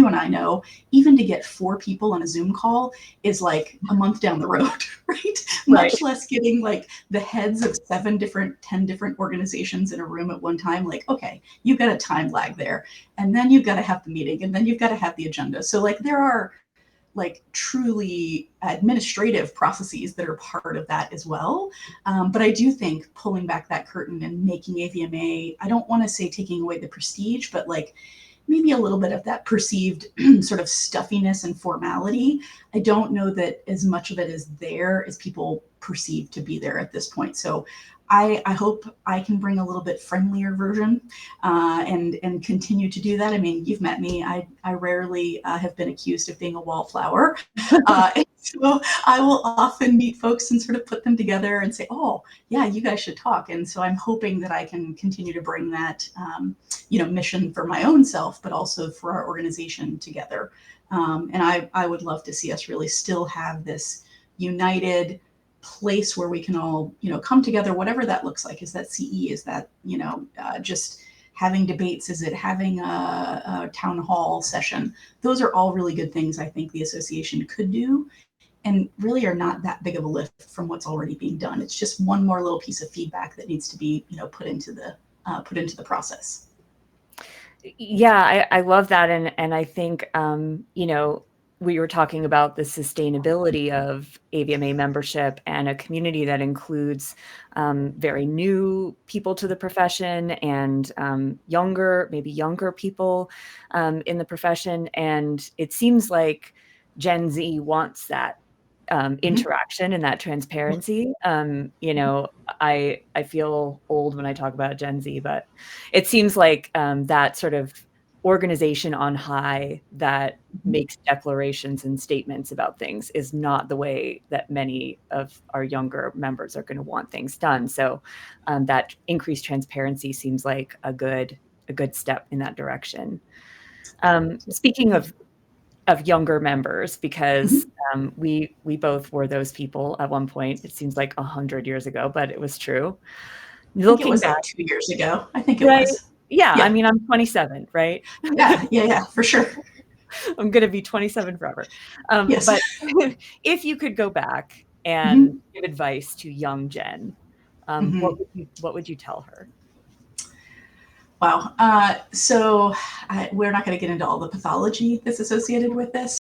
you and I know, even to get 4 people on a Zoom call is like a month down the road, right? Much less getting like the heads of 10 different organizations in a room at one time. Like, okay, you've got a time lag there. And then you've got to have the meeting, and then you've got to have the agenda. So like there are like truly administrative processes that are part of that as well. But I do think pulling back that curtain and making AVMA, I don't want to say taking away the prestige, but like maybe a little bit of that perceived sort of stuffiness and formality. I don't know that as much of it is there as people perceive to be there at this point. So I hope I can bring a little bit friendlier version and continue to do that. I mean, you've met me. I rarely have been accused of being a wallflower. So I will often meet folks and sort of put them together and say, oh, yeah, you guys should talk. And so I'm hoping that I can continue to bring that, mission for my own self, but also for our organization together. And I would love to see us really still have this united place where we can all, come together, whatever that looks like. Is that CE? Is that, just having debates? Is it having a town hall session? Those are all really good things I think the association could do, and really are not that big of a lift from what's already being done. It's just one more little piece of feedback that needs to be, put into the process. Yeah, I love that. And I think, we were talking about the sustainability of AVMA membership and a community that includes very new people to the profession and maybe younger people in the profession. And it seems like Gen Z wants that interaction and that transparency. I feel old when I talk about Gen Z, but it seems like that sort of organization on high that makes declarations and statements about things is not the way that many of our younger members are going to want things done. So that increased transparency seems like a good step in that direction. Speaking of younger members, because we both were those people at one point. It seems like 100 years ago, but it was true. Looking back, like 2 years ago. I think it was. Yeah, I mean, I'm 27, right? Yeah, for sure. I'm going to be 27 forever. Yes. But if you could go back and give advice to young Jen, what would you tell her? Wow. So we're not going to get into all the pathology that's associated with this,